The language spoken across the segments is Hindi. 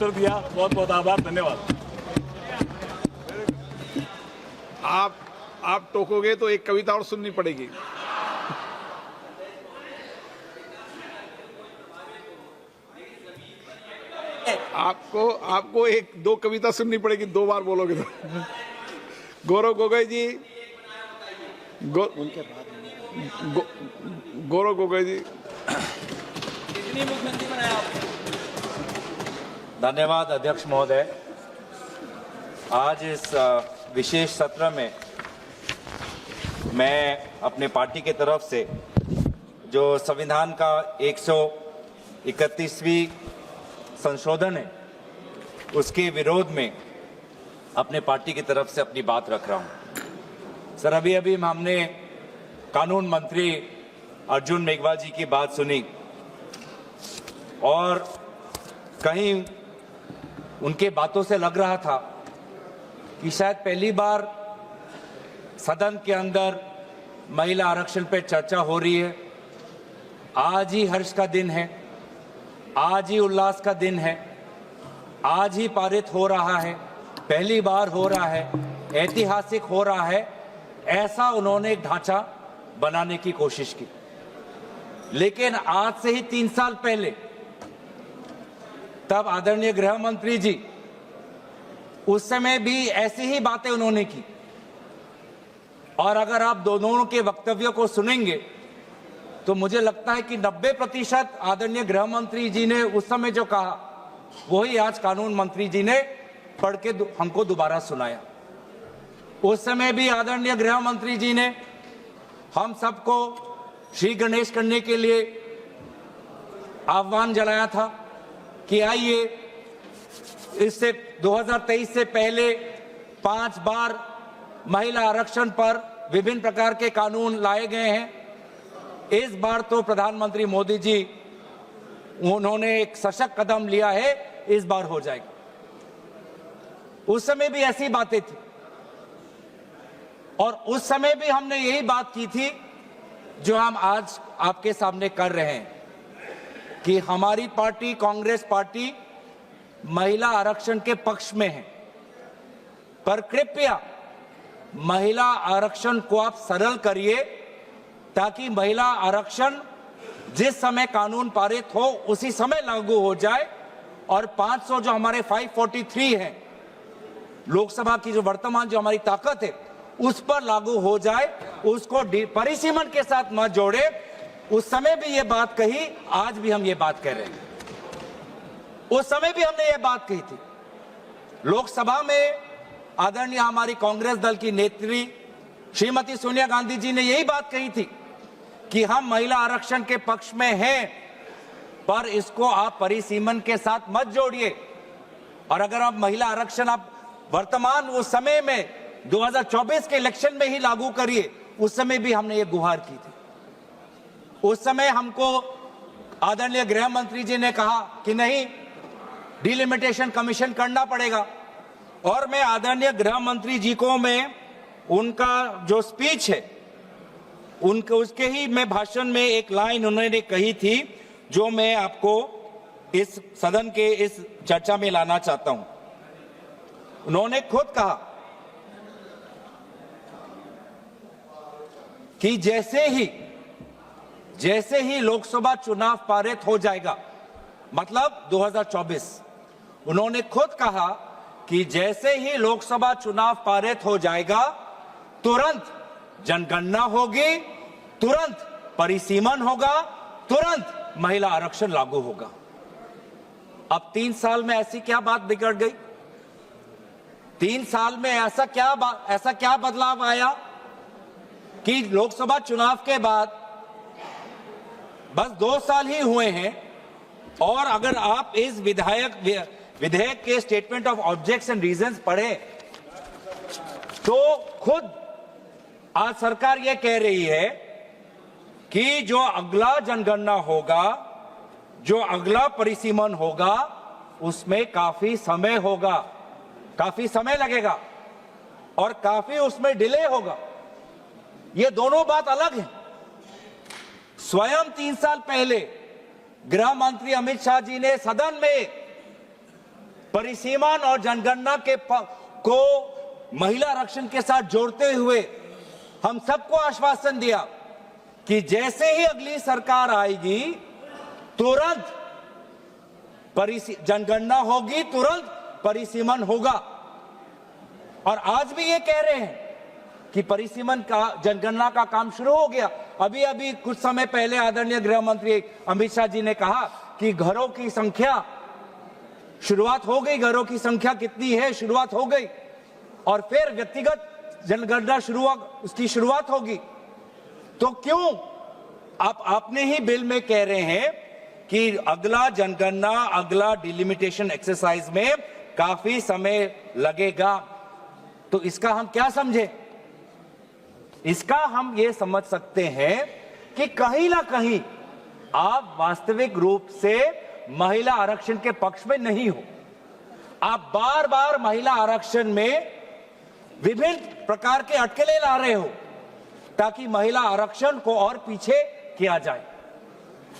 उत्तर दिया। बहुत बहुत आभार, धन्यवाद। आप टोकोगे तो एक कविता और सुननी पड़ेगी। आपको एक दो कविता सुननी पड़ेगी, दो बार बोलोगे तो। गौरव गोगोई जी, गौरव गोगोई जी। कितनी मुख्यमंत्री बनाया आप? धन्यवाद अध्यक्ष महोदय। आज इस विशेष सत्र में मैं अपने पार्टी के तरफ से जो संविधान का 131वीं संशोधन है उसके विरोध में अपने पार्टी की तरफ से अपनी बात रख रहा हूं। सर, अभी हमने कानून मंत्री अर्जुन मेघवाल जी की बात सुनी और कहीं उनके बातों से लग रहा था कि शायद पहली बार सदन के अंदर महिला आरक्षण पर चर्चा हो रही है। आज ही हर्ष का दिन है, आज ही उल्लास का दिन है, आज ही पारित हो रहा है, पहली बार हो रहा है, ऐतिहासिक हो रहा है, ऐसा उन्होंने एक ढांचा बनाने की कोशिश की। लेकिन आज से ही 3 साल पहले तब आदरणीय गृह मंत्री जी, उस समय भी ऐसी ही बातें उन्होंने की। और अगर आप दोनों के वक्तव्यों को सुनेंगे तो मुझे लगता है कि 90% आदरणीय गृह मंत्री जी ने उस समय जो कहा वही आज कानून मंत्री जी ने पढ़ के हमको दोबारा सुनाया। उस समय भी आदरणीय गृह मंत्री जी ने हम सबको श्री गणेश करने के लिए आह्वान जलाया था कि आइए, इससे 2023 से पहले 5 बार महिला आरक्षण पर विभिन्न प्रकार के कानून लाए गए हैं। इस बार तो प्रधानमंत्री मोदी जी उन्होंने एक सशक्त कदम लिया है, इस बार हो जाएगा। उस समय भी ऐसी बातें थी और उस समय भी हमने यही बात की थी जो हम आज आपके सामने कर रहे हैं कि हमारी पार्टी कांग्रेस पार्टी महिला आरक्षण के पक्ष में है, पर कृपया महिला आरक्षण को आप सरल करिए ताकि महिला आरक्षण जिस समय कानून पारित हो उसी समय लागू हो जाए और 500 जो हमारे 543 है लोकसभा की जो वर्तमान जो हमारी ताकत है उस पर लागू हो जाए, उसको परिसीमन के साथ मत जोड़े। उस समय भी ये बात कही, आज भी हम ये बात कह रहे हैं। उस समय भी हमने ये बात कही थी। लोकसभा में आदरणीय हमारी कांग्रेस दल की नेत्री श्रीमती सोनिया गांधी जी ने यही बात कही थी कि हम महिला आरक्षण के पक्ष में हैं, पर इसको आप परिसीमन के साथ मत जोड़िए। और अगर आप महिला आरक्षण आप वर्तमान उस समय में 2024 के इलेक्शन में ही लागू करिए, उस समय भी हमने ये गुहार की थी। उस समय हमको आदरणीय गृह मंत्री जी ने कहा कि नहीं, डिलिमिटेशन कमीशन करना पड़ेगा। और मैं आदरणीय गृह मंत्री जी को मैं उनका जो स्पीच है उनके उसके ही मैं भाषण में एक लाइन उन्होंने कही थी जो मैं आपको इस सदन के इस चर्चा में लाना चाहता हूं। उन्होंने खुद कहा कि जैसे ही लोकसभा चुनाव पारित हो जाएगा, मतलब 2024, उन्होंने खुद कहा कि जैसे ही लोकसभा चुनाव पारित हो जाएगा तुरंत जनगणना होगी, तुरंत परिसीमन होगा, तुरंत महिला आरक्षण लागू होगा। अब 3 साल में ऐसी क्या बात बिगड़ गई? 3 साल में ऐसा क्या बदलाव आया कि लोकसभा चुनाव के बाद बस 2 साल ही हुए हैं और अगर आप इस विधेयक के statement of objects and reasons पढ़ें तो खुद आज सरकार यह कह रही है कि जो अगला जनगणना होगा, जो अगला परिसीमन होगा, उसमें काफी समय होगा, काफी समय लगेगा और काफी उसमें डिले होगा। ये दोनों बात अलग है। स्वयं 3 साल पहले गृह मंत्री अमित शाह जी ने सदन में परिसीमन और जनगणना को महिला आरक्षण के साथ जोड़ते हुए हम सबको आश्वासन दिया कि जैसे ही अगली सरकार आएगी तुरंत जनगणना होगी, तुरंत परिसीमन होगा। और आज भी ये कह रहे हैं कि परिसीमन का, जनगणना का काम शुरू हो गया। अभी अभी कुछ समय पहले आदरणीय गृह मंत्री अमित शाह जी ने कहा कि घरों की संख्या शुरुआत हो गई, घरों की संख्या कितनी है शुरुआत हो गई, और फिर व्यक्तिगत जनगणना उसकी शुरुआत होगी। तो क्यों आपने ही बिल में कह रहे हैं कि अगला जनगणना, अगला डिलिमिटेशन एक्सरसाइज में काफी समय लगेगा, तो इसका हम क्या समझे? इसका हम ये समझ सकते हैं कि कहीं ना कहीं आप वास्तविक रूप से महिला आरक्षण के पक्ष में नहीं हो। आप बार बार महिला आरक्षण में विभिन्न प्रकार के अटकलें ला रहे हो ताकि महिला आरक्षण को और पीछे किया जाए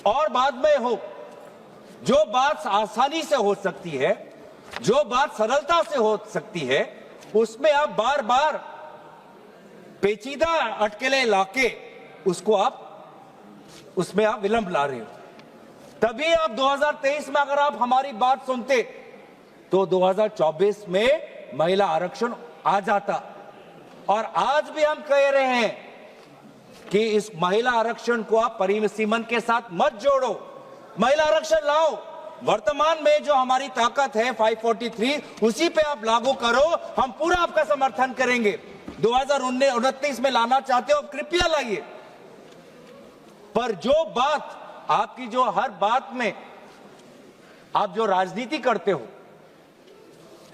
और बाद में हो। जो बात आसानी से हो सकती है, जो बात सरलता से हो सकती है, उसमें आप बार बार पेचीदा अटकलें लाके उसमें आप विलंब ला रहे हो। तभी आप 2023 में अगर आप हमारी बात सुनते तो 2024 में महिला आरक्षण आ जाता। और आज भी हम कह रहे हैं कि इस महिला आरक्षण को आप परिसीमन के साथ मत जोड़ो, महिला आरक्षण लाओ। वर्तमान में जो हमारी ताकत है 543, उसी पे आप लागू करो, हम पूरा आपका समर्थन करेंगे। 2029 में लाना चाहते हो कृपया लाइए, पर जो बात आपकी, जो हर बात में आप जो राजनीति करते हो,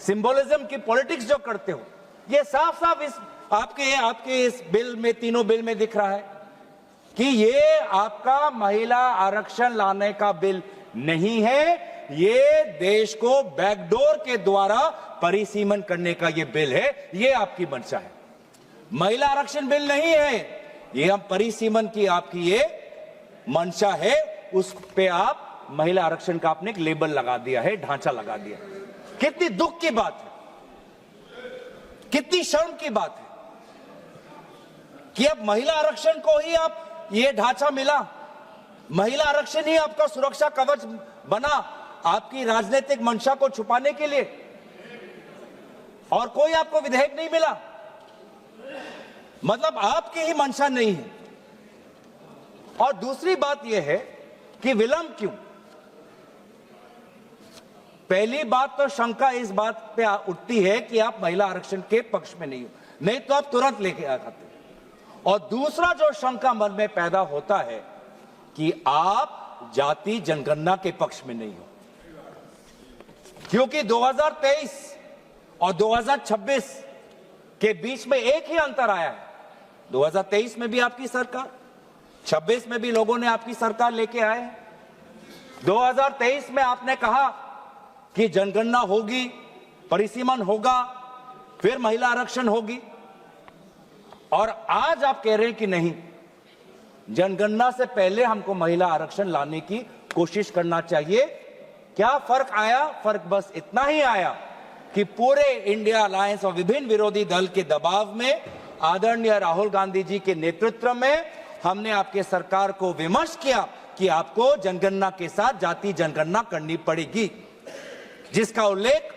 सिंबोलिज्म की पॉलिटिक्स जो करते हो, ये साफ साफ इस आपके इस बिल में, तीनों बिल में दिख रहा है कि ये आपका महिला आरक्षण लाने का बिल नहीं है, ये देश को बैकडोर के द्वारा परिसीमन करने का ये बिल है। ये आपकी मंशा है, महिला आरक्षण बिल नहीं है ये। हम परिसीमन की आपकी ये मंशा है, उस पे आप महिला आरक्षण का आपने एक लेबल लगा दिया है, ढांचा लगा दिया। कितनी दुख की बात है, कितनी शर्म की बात है कि अब महिला आरक्षण को ही आप ये ढांचा मिला, महिला आरक्षण ही आपका सुरक्षा कवच बना आपकी राजनीतिक मंशा को छुपाने के लिए, और कोई आपको विधेयक नहीं मिला। मतलब आपकी ही मंशा नहीं है। और दूसरी बात यह है कि विलंब क्यों? पहली बात तो शंका इस बात पे उठती है कि आप महिला आरक्षण के पक्ष में नहीं हो, नहीं तो आप तुरंत लेके आ जाते। और दूसरा जो शंका मन में पैदा होता है कि आप जाति जनगणना के पक्ष में नहीं हो, क्योंकि 2023 और 2026 के बीच में एक ही अंतर आया है। 2023 में भी आपकी सरकार, 26 में भी लोगों ने आपकी सरकार लेके आए हैं। 2023 में आपने कहा कि जनगणना होगी, परिसीमन होगा, फिर महिला आरक्षण होगी, और आज आप कह रहे हैं कि नहीं, जनगणना से पहले हमको महिला आरक्षण लाने की कोशिश करना चाहिए। क्या फर्क आया? फर्क बस इतना ही आया कि पूरे इंडिया अलायंस और विभिन्न विरोधी दल के दबाव में, आदरणीय राहुल गांधी जी के नेतृत्व में, हमने आपके सरकार को विमर्श किया कि आपको जनगणना के साथ जाति जनगणना करनी पड़ेगी, जिसका उल्लेख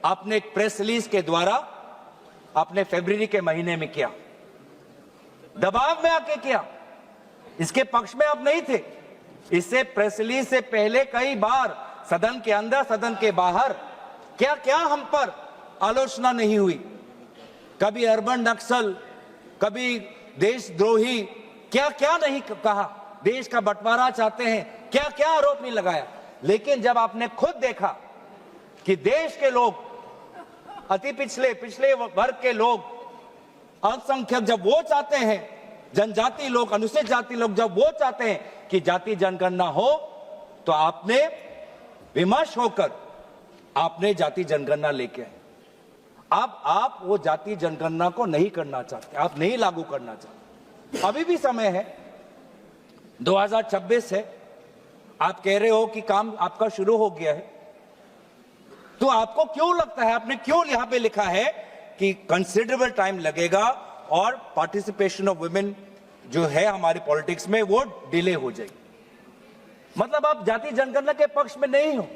आपने एक प्रेस रिलीज के द्वारा आपने फरवरी के महीने में किया, दबाव में आके किया। इसके पक्ष में आप नहीं थे। इससे प्रेस रिलीज से पहले कई बार सदन के अंदर, सदन के बाहर क्या क्या हम पर आलोचना नहीं हुई। कभी अर्बन नक्सल, कभी देशद्रोही, क्या क्या नहीं कहा, देश का बंटवारा चाहते हैं, क्या क्या आरोप नहीं लगाया। लेकिन जब आपने खुद देखा कि देश के लोग, अति पिछले वर्ग के लोग, अल्पसंख्यक जब वो चाहते हैं, जनजाति लोग, अनुसूचित जाति लोग जब वो चाहते हैं कि जाति जनगणना हो, तो आपने विमर्श होकर आपने जाति जनगणना लेके आए। अब आप वो जाति जनगणना को नहीं करना चाहते, आप नहीं लागू करना चाहते। अभी भी समय है, 2026 है, आप कह रहे हो कि काम आपका शुरू हो गया है, तो आपको क्यों लगता है, आपने क्यों यहां पे लिखा है कि कंसिडरेबल टाइम लगेगा और पार्टिसिपेशन ऑफ वुमेन जो है हमारी पॉलिटिक्स में वो डिले हो जाएगी? मतलब आप जाति जनगणना के पक्ष में नहीं हो।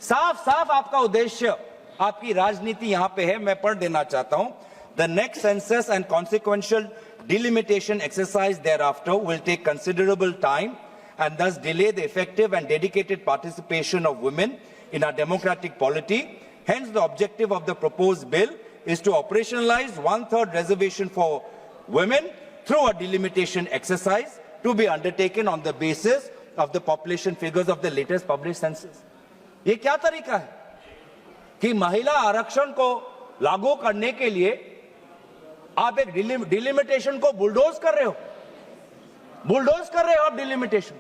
साफ साफ आपका उद्देश्य, आपकी राजनीति यहां पे है। मैं पढ़ देना चाहता हूं। The next census and consequential delimitation exercise thereafter will take considerable time and thus delay the effective and dedicated participation of women in our democratic polity. Hence, the objective of the proposed bill is to operationalize 1/3 reservation for women through a delimitation exercise to be undertaken on the basis of the population figures of the latest published census. ये क्या तरीका है कि महिला आरक्षण को लागू करने के लिए आप एक डिलिमिटेशन को बुलडोज कर रहे हो? बुलडोज कर रहे हो आप डिलिमिटेशन।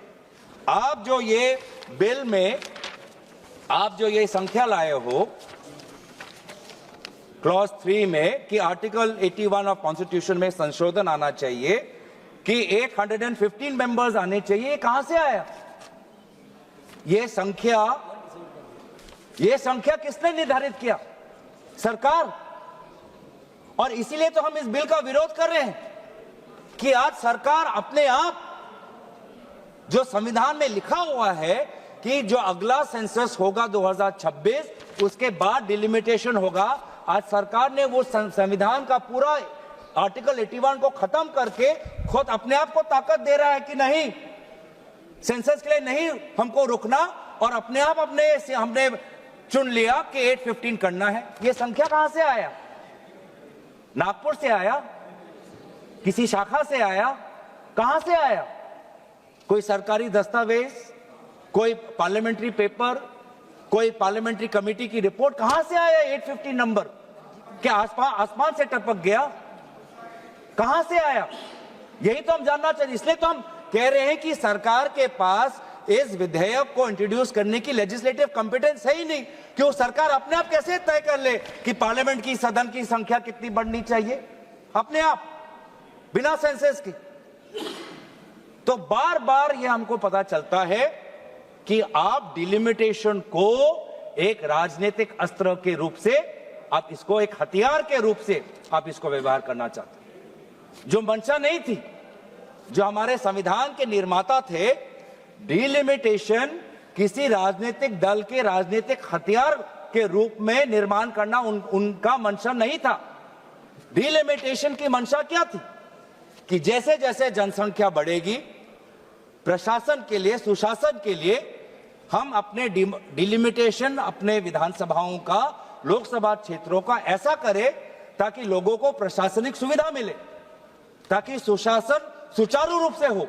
आप जो ये बिल में आप जो ये संख्या लाए हो क्लॉज 3 में कि आर्टिकल 81 ऑफ कॉन्स्टिट्यूशन में संशोधन आना चाहिए कि 815 मेंबर्स आने चाहिए, कहां से आया? ये संख्या किसने निर्धारित किया? सरकार। और इसीलिए तो हम इस बिल का विरोध कर रहे हैं कि आज सरकार अपने आप, जो संविधान में लिखा हुआ है कि जो अगला सेंसस होगा 2026, उसके बाद डिलिमिटेशन होगा, आज सरकार ने वो संविधान का पूरा आर्टिकल 81 को खत्म करके खुद अपने आप को ताकत दे रहा है कि नहीं, सेंसस के लिए नहीं हमको रुकना, और अपने आप हमने चुन लिया कि 815 करना है। ये संख्या कहां से आया? नागपुर से आया? किसी शाखा से आया? कहां से आया? कोई सरकारी दस्तावेज, कोई पार्लियामेंट्री पेपर, कोई पार्लियामेंट्री कमेटी की रिपोर्ट? कहां से आया 815 नंबर? क्या आसमान से टपक गया? कहां से आया? यही तो हम जानना चाहिए। इसलिए तो हम कह रहे हैं कि सरकार के पास इस विधेयक को इंट्रोड्यूस करने की लेजिस्लेटिव कॉम्पिटेंस है ही नहीं कि वो सरकार अपने आप कैसे तय कर ले कि पार्लियामेंट की सदन की संख्या कितनी बढ़नी चाहिए अपने आप, बिना सेंसस की। तो बार बार ये हमको पता चलता है कि आप डिलिमिटेशन को एक राजनीतिक अस्त्र के रूप से, आप इसको एक हथियार के रूप से आप इसको व्यवहार करना चाहते हैं, जो मंशा नहीं थी। जो हमारे संविधान के निर्माता थे, डिलिमिटेशन किसी राजनीतिक दल के राजनीतिक हथियार के रूप में निर्माण करना उनका मंशा नहीं था। डिलिमिटेशन की मंशा क्या थी कि जैसे जैसे जनसंख्या बढ़ेगी, प्रशासन के लिए, सुशासन के लिए हम अपने डिलिमिटेशन अपने विधानसभाओं का, लोकसभा क्षेत्रों का ऐसा करें ताकि लोगों को प्रशासनिक सुविधा मिले, ताकि सुशासन सुचारू रूप से हो।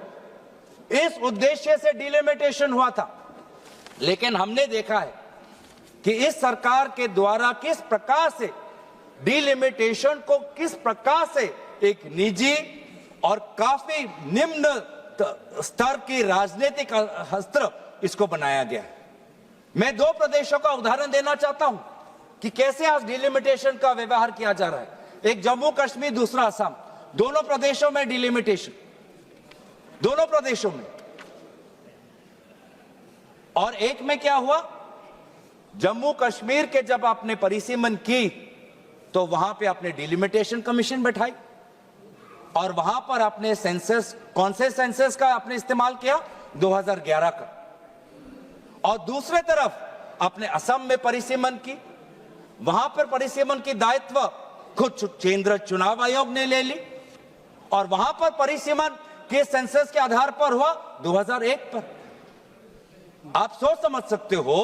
इस उद्देश्य से डिलिमिटेशन हुआ था। लेकिन हमने देखा है कि इस सरकार के द्वारा किस प्रकार से डिलिमिटेशन को, किस प्रकार से एक निजी और काफी निम्न स्तर की राजनीतिक अस्त्र इसको बनाया गया है। मैं 2 प्रदेशों का उदाहरण देना चाहता हूं कि कैसे आज डिलिमिटेशन का व्यवहार किया जा रहा है। एक जम्मू कश्मीर, दूसरा असम, दोनों प्रदेशों में डिलिमिटेशन, दोनों प्रदेशों में। और एक में क्या हुआ, जम्मू कश्मीर के जब आपने परिसीमन की तो वहां पे आपने डिलिमिटेशन कमीशन बैठाई और वहां पर आपने सेंसस, कौन से सेंसस का आपने इस्तेमाल किया? 2011 का। और दूसरे तरफ आपने असम में परिसीमन की, वहां पर परिसीमन की दायित्व खुद केंद्र चुनाव आयोग ने ले ली और वहां पर परिसीमन के सेंसस के आधार पर हुआ 2001 पर। आप सोच समझ सकते हो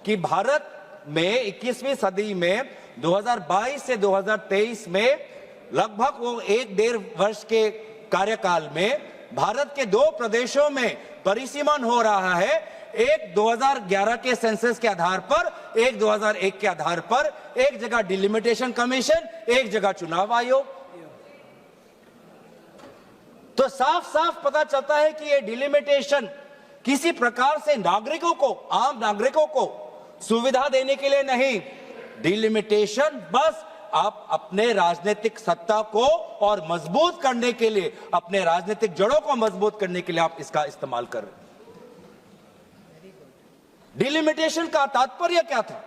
कि भारत में 21वीं सदी में 2022 से 2023 में लगभग वो 1.5 वर्ष के कार्यकाल में भारत के 2 प्रदेशों में परिसीमन हो रहा है। एक 2011 के सेंसस के आधार पर, एक 2001 के आधार पर, एक जगह डिलिमिटेशन कमीशन, एक जगह चुनाव आयोग। तो साफ साफ पता चलता है कि ये डिलिमिटेशन किसी प्रकार से नागरिकों को, आम नागरिकों को सुविधा देने के लिए नहीं, डिलिमिटेशन बस आप अपने राजनीतिक सत्ता को और मजबूत करने के लिए, अपने राजनीतिक जड़ों को मजबूत करने के लिए आप इसका इस्तेमाल कर रहे हैं। डिलिमिटेशन का तात्पर्य क्या था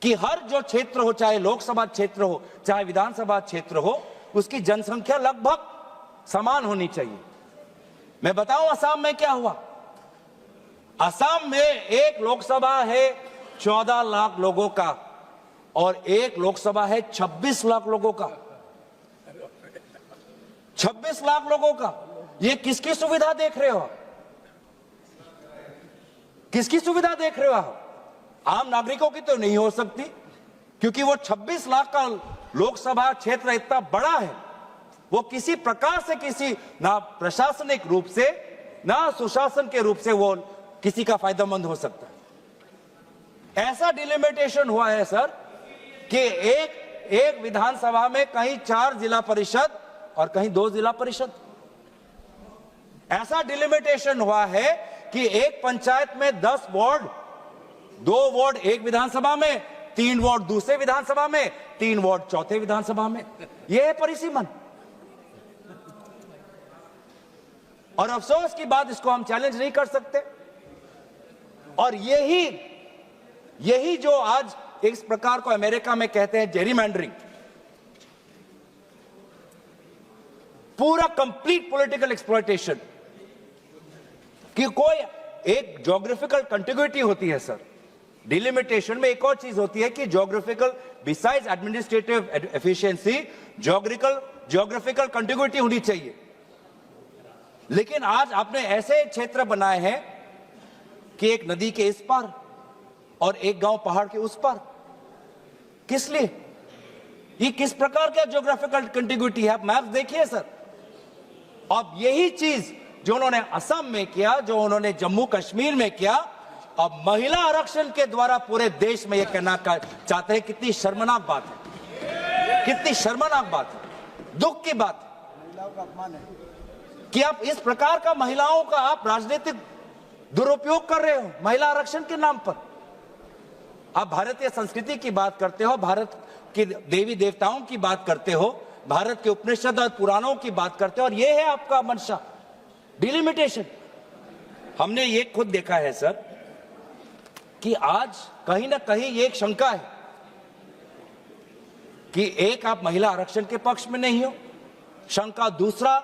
कि हर जो क्षेत्र हो, चाहे लोकसभा क्षेत्र हो चाहे विधानसभा क्षेत्र हो, उसकी जनसंख्या लगभग समान होनी चाहिए। मैं बताऊं असम में क्या हुआ। असम में एक लोकसभा है 14 लाख लोगों का और एक लोकसभा है 26 लाख लोगों का। 26 लाख लोगों का। ये किसकी सुविधा देख रहे हो? किसकी सुविधा देख रहे हो आप? आम नागरिकों की तो नहीं हो सकती, क्योंकि वो 26 लाख का लोकसभा क्षेत्र इतना बड़ा है, वो किसी प्रकार से किसी ना प्रशासनिक रूप से ना सुशासन के रूप से वो किसी का फायदेमंद हो सकता है। ऐसा डिलिमिटेशन हुआ है सर कि एक विधानसभा में कहीं 4 जिला परिषद और कहीं 2 जिला परिषद। ऐसा डिलिमिटेशन हुआ है कि एक पंचायत में 10 वार्ड, 2 वार्ड एक विधानसभा में, 3 वार्ड दूसरे विधानसभा में, 3 वार्ड चौथे विधानसभा में। यह है परिसीमन। और अफसोस की बात, इसको हम चैलेंज नहीं कर सकते। और यही जो आज इस प्रकार को अमेरिका में कहते हैं जेरीमैंडरिंग, पूरा कंप्लीट पॉलिटिकल एक्सप्लॉयटेशन, कि कोई एक ज्योग्राफिकल कंटिग्यूटी होती है सर। डिलिमिटेशन में एक और चीज होती है कि geographical, besides administrative efficiency, geographical contiguity होनी चाहिए। लेकिन आज आपने ऐसे क्षेत्र बनाए हैं कि एक नदी के इस पार और एक गांव पहाड़ के उस पार। किस लिए? ये किस प्रकार का ज्योग्राफिकल कंटिग्यूटी है? आप मैप देखिए सर। अब यही चीज जो उन्होंने असम में किया, जो उन्होंने जम्मू कश्मीर में किया, अब महिला आरक्षण के द्वारा पूरे देश में यह कहना चाहते हैं। कितनी शर्मनाक बात है, कितनी शर्मनाक बात है, दुख की बात है कि आप इस प्रकार का महिलाओं का आप राजनीतिक दुरुपयोग कर रहे हो महिला आरक्षण के नाम पर। आप भारतीय संस्कृति की बात करते हो, भारत के देवी देवताओं की बात करते हो, भारत के उपनिषद और पुराणों की बात करते हो, और यह है आपका मंशा, डिलिमिटेशन। हमने ये खुद देखा है सर कि आज कहीं ना कहीं ये एक शंका है कि एक, आप महिला आरक्षण के पक्ष में नहीं हो। शंका दूसरा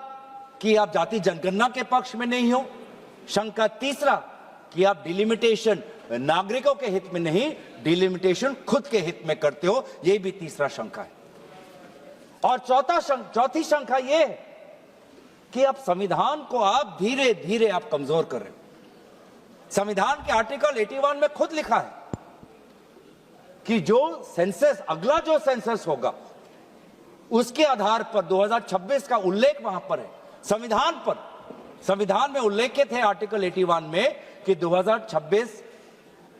कि आप जाति जनगणना के पक्ष में नहीं हो। शंका तीसरा कि आप डिलिमिटेशन नागरिकों के हित में नहीं, डिलिमिटेशन खुद के हित में करते हो। यह भी तीसरा शंका है। और चौथी शंका यह है कि आप संविधान को आप धीरे धीरे आप कमजोर कर रहे हो। संविधान के आर्टिकल 81 में खुद लिखा है कि जो सेंसस, अगला जो सेंसस होगा उसके आधार पर 2026 का उल्लेख वहां पर है संविधान पर। संविधान में उल्लेखित है आर्टिकल 81 में कि 2026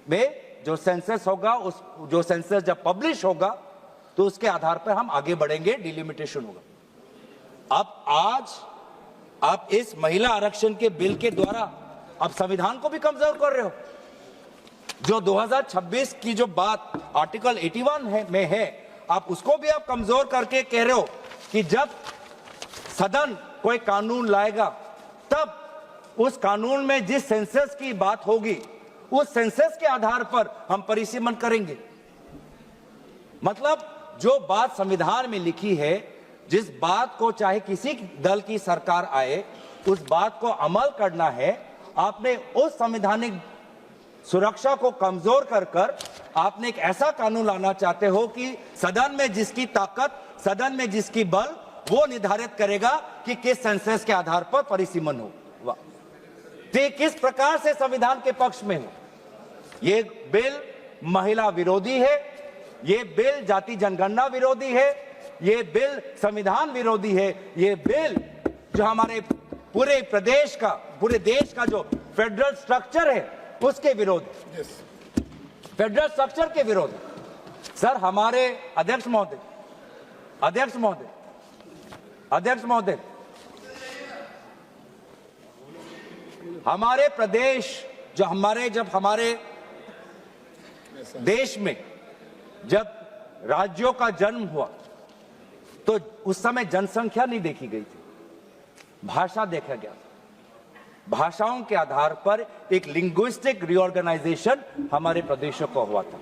में जो सेंसस होगा, उस जो सेंसस जब पब्लिश होगा तो उसके आधार पर हम आगे बढ़ेंगे, डिलिमिटेशन होगा। अब आज आप इस महिला आरक्षण के बिल के द्वारा आप संविधान को भी कमजोर कर रहे हो। जो 2026 की जो बात आर्टिकल 81 में है, आप उसको भी आप कमजोर करके कह रहे हो कि जब सदन कोई कानून लाएगा तब उस कानून में जिस सेंसस की बात होगी उस सेंसस के आधार पर हम परिसीमन करेंगे। मतलब जो बात संविधान में लिखी है, जिस बात को चाहे किसी दल की सरकार आए उस बात को अमल करना है, आपने उस संवैधानिक सुरक्षा को कमजोर कर आपने एक ऐसा कानून लाना चाहते हो कि सदन में जिसकी ताकत, सदन में जिसकी बल, वो निर्धारित करेगा कि किस सेंसस के आधार पर परिसीमन हो। वाह, तो किस प्रकार से संविधान के पक्ष में हो। ये बिल महिला विरोधी है, ये बिल जाति जनगणना विरोधी है, ये बिल संविधान विरोधी है, ये बिल जो हमारे पूरे प्रदेश का, पूरे देश का जो फेडरल स्ट्रक्चर है उसके विरोध, फेडरल स्ट्रक्चर के विरोध। सर, हमारे अध्यक्ष महोदय, हमारे प्रदेश जब हमारे देश में जब राज्यों का जन्म हुआ तो उस समय जनसंख्या नहीं देखी गई थी, भाषा देखा गया था। भाषाओं के आधार पर एक लिंग्विस्टिक रीऑर्गेनाइजेशन हमारे प्रदेशों को हुआ था।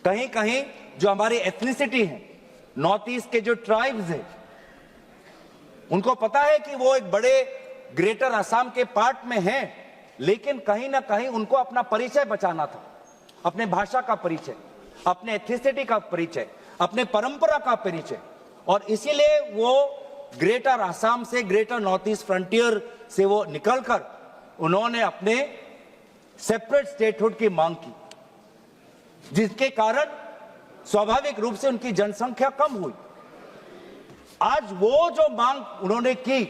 कहीं कहीं जो हमारी एथनिसिटी है, नॉर्थ ईस्ट के जो ट्राइब्स हैं, उनको पता है कि वो एक बड़े ग्रेटर असम के पार्ट में हैं, लेकिन कहीं ना कहीं उनको अपना परिचय बचाना था, अपने भाषा का परिचय, अपने एथनिसिटी का परिचय, अपने परंपरा का परिचय, और इसीलिए वो ग्रेटर असम से, ग्रेटर नॉर्थ ईस्ट फ्रंटियर से वो निकलकर उन्होंने अपने सेपरेट स्टेटहुड की मांग की, जिसके कारण स्वाभाविक रूप से उनकी जनसंख्या कम हुई। आज वो जो मांग उन्होंने की,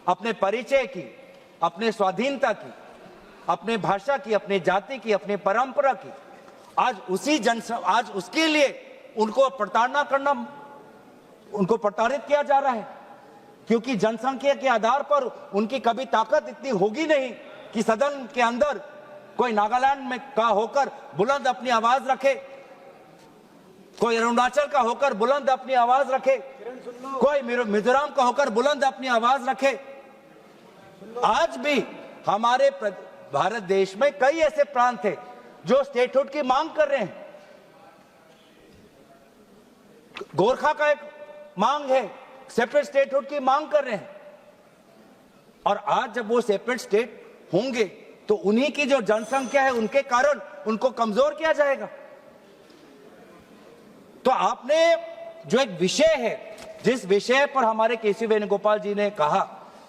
अपने परिचय की, अपने स्वाधीनता की, अपने भाषा की, अपने जाति की, अपने परंपरा की, आज उसके लिए उनको प्रताड़ित किया जा रहा है, क्योंकि जनसंख्या के आधार पर उनकी कभी ताकत इतनी होगी नहीं कि सदन के अंदर कोई नागालैंड में का होकर बुलंद अपनी आवाज रखे, कोई अरुणाचल का होकर बुलंद अपनी आवाज रखे, कोई मिजोरम का होकर बुलंद अपनी आवाज रखे। आज भी हमारे भारत देश में कई ऐसे प्रांत हैं जो स्टेटहुड की मांग कर रहे हैं। गोरखा का एक मांग है, सेपरेट स्टेटहुड की मांग कर रहे हैं, और आज जब वो सेपरेट स्टेट होंगे तो उन्हीं की जो जनसंख्या है उनके कारण उनको कमजोर किया जाएगा। तो आपने जो एक विषय है, जिस विषय पर हमारे केसी वेणुगोपाल जी ने कहा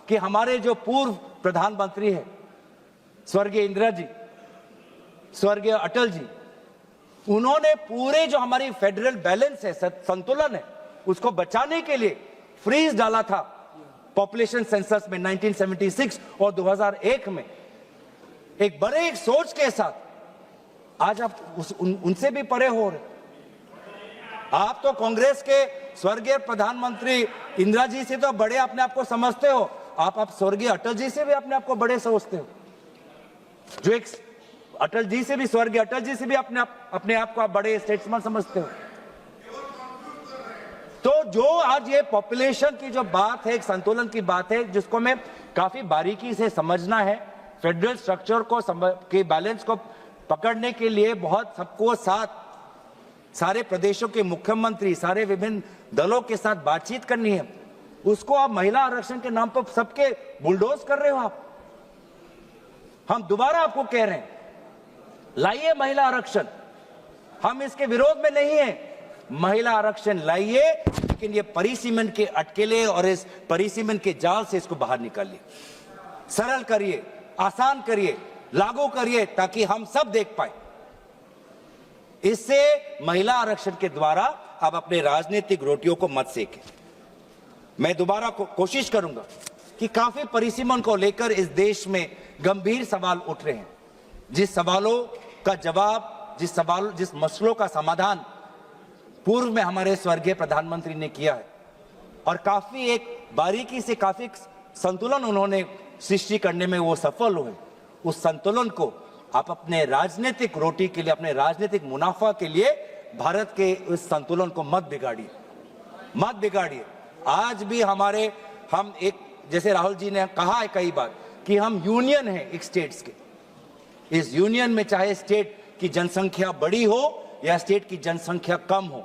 कि हमारे जो पूर्व प्रधानमंत्री है स्वर्गीय इंदिरा जी, स्वर्गीय अटल जी, उन्होंने पूरे जो हमारी फेडरल बैलेंस है, संतुलन है, उसको बचाने के लिए फ्रीज डाला था पॉपुलेशन सेंसस में 1976 और 2001 में, एक बड़े एक सोच के साथ। आज आप उनसे भी परे हो रहे। आप तो कांग्रेस के स्वर्गीय प्रधानमंत्री इंदिरा जी से तो बड़े अपने आप को समझते हो, आप स्वर्गीय अटल जी से भी अपने आप को बड़े समझते हो, जो एक अटल जी से भी, स्वर्गीय अटल जी से भी अपने आप को आप बड़े स्टेट्समैन समझते हो। तो जो आज ये पॉपुलेशन की जो बात है, एक संतुलन की बात है, जिसको मैं काफी बारीकी से समझना है, फेडरल स्ट्रक्चर को के बैलेंस को पकड़ने के लिए बहुत सबको साथ, सारे प्रदेशों के मुख्यमंत्री, सारे विभिन्न दलों के साथ बातचीत करनी है। उसको आप महिला आरक्षण के नाम पर सबके बुलडोज कर रहे हो आप। हम दोबारा आपको कह रहे हैं, लाइए महिला आरक्षण, हम इसके विरोध में नहीं है, महिला आरक्षण लाइए, लेकिन ये परिसीमन के अटकेले और इस परिसीमन के जाल से इसको बाहर निकालिए, सरल करिए, आसान करिए, लागू करिए, ताकि हम सब देख पाए। इससे महिला आरक्षण के द्वारा आप अपने राजनीतिक रोटियों को मत सेकें। मैं दोबारा कोशिश करूंगा कि काफी परिसीमन को लेकर इस देश में गंभीर सवाल उठ रहे हैं, जिस सवालों का जवाब, जिस मसलों का समाधान पूर्व में हमारे स्वर्गीय प्रधानमंत्री ने किया है, और काफी एक बारीकी से काफी संतुलन उन्होंने सृष्टि करने में वो सफल हुए। उस संतुलन को आप अपने राजनीतिक रोटी के लिए, अपने राजनीतिक मुनाफा के लिए भारत के उस संतुलन को मत बिगाड़िए। आज भी हम एक, जैसे राहुल जी ने कहा है कई बार कि हम यूनियन है एक स्टेट्स के। इस यूनियन में चाहे स्टेट की जनसंख्या बड़ी हो या स्टेट की जनसंख्या कम हो,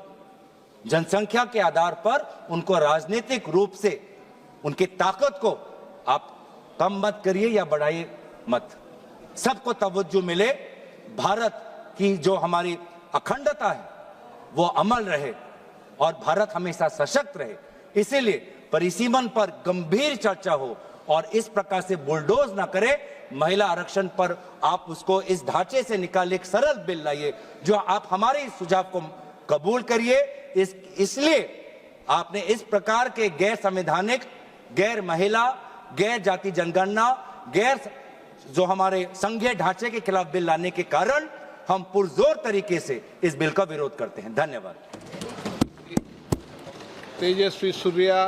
जनसंख्या के आधार पर उनको राजनीतिक रूप से उनकी ताकत को आप कम मत करिए या बढ़ाइए मत। सबको तवज्जो मिले, भारत की जो हमारी अखंडता है वो अमल रहे और भारत हमेशा सशक्त रहे। इसीलिए परिसीमन पर गंभीर चर्चा हो और इस प्रकार से बुलडोज ना करे। महिला आरक्षण पर आप उसको इस ढांचे से निकाले, एक सरल बिल लाइए, जो आप हमारे इस सुझाव को कबूल करिए। इसलिए आपने इस प्रकार के गैर संवैधानिक, गैर महिला, गैर जाति जनगणना, गैर जो हमारे संघीय ढांचे के खिलाफ बिल लाने के कारण हम पुरजोर तरीके से इस बिल का विरोध करते हैं। धन्यवाद। तेजस्वी सूर्या।